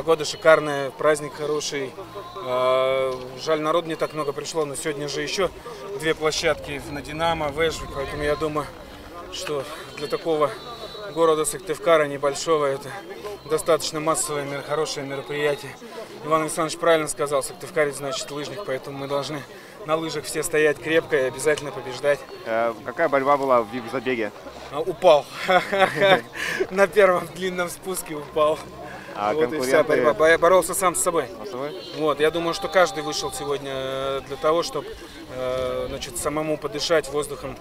Погода шикарная, праздник хороший. Жаль, народ не так много пришло, но сегодня же еще 2 площадки на Динамо, в Эжи, поэтому я думаю, что для такого города Сыктывкара небольшого это достаточно массовое, хорошее мероприятие. Иван Александрович правильно сказал, Сыктывкарец значит лыжник, поэтому мы должны на лыжах все стоять крепко и обязательно побеждать. Какая борьба была в забеге? Упал. На первом длинном спуске упал. Вот и вся борьба. Боролся сам с собой. Вот, я думаю, что каждый вышел сегодня для того, чтобы самому подышать воздухом,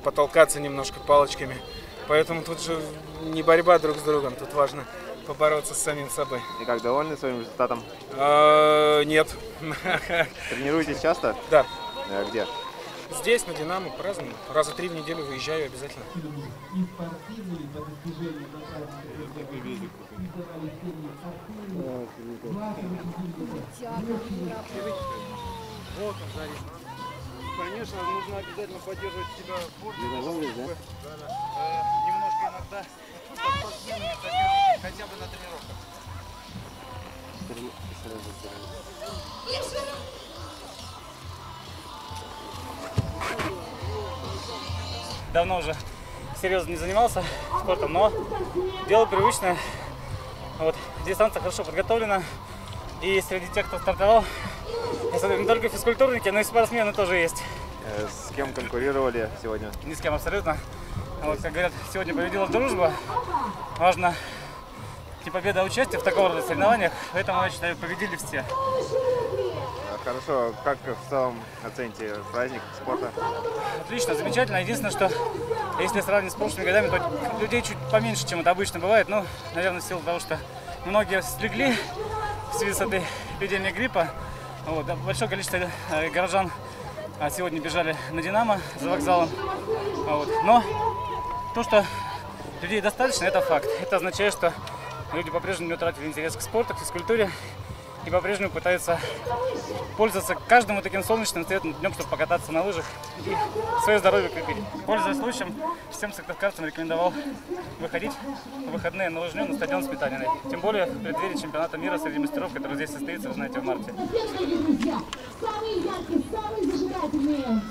потолкаться немножко палочками. Поэтому тут же не борьба друг с другом, тут важно побороться с самим собой. И как, довольны своим результатом? Нет. Тренируетесь часто? Да. Где? Здесь, на Динамо, по-разному. Раза 3 в неделю выезжаю обязательно. Вот он, Зарин. Конечно, нужно обязательно поддерживать себя в форме. Немножко иногда хотя бы на тренировках. Давно уже серьезно не занимался спортом, но дело привычное. Вот, дистанция хорошо подготовлена. И среди тех, кто стартовал, я смотрю, не только физкультурники, но и спортсмены тоже есть. С кем конкурировали сегодня? Ни с кем абсолютно. Вот, как говорят, сегодня победила дружба. Важно не победа, а участие в такого рода соревнованиях. Поэтому, я считаю, победили все. Хорошо. Как в целом оцените праздник спорта? Отлично, замечательно. Единственное, что если сравнивать с прошлыми годами, то людей чуть поменьше, чем это обычно бывает. Ну, наверное, в силу того, что многие слегли в связи с этой эпидемией гриппа. Вот, большое количество горожан сегодня бежали на Динамо за вокзалом. Вот. Но то, что людей достаточно, это факт. Это означает, что люди по-прежнему не утратили интерес к спорту, к физкультуре и по-прежнему пытаются пользоваться каждым таким солнечным светлым днем, чтобы покататься на лыжах и свое здоровье крепить. Пользуясь случаем, всем сыктывкарцам рекомендовал выходить в выходные на лыжню на стадион Сметаниной. Тем более в преддверии чемпионата мира среди мастеров, который здесь состоится, вы знаете, в марте. Самые яркие, самые зажигательные.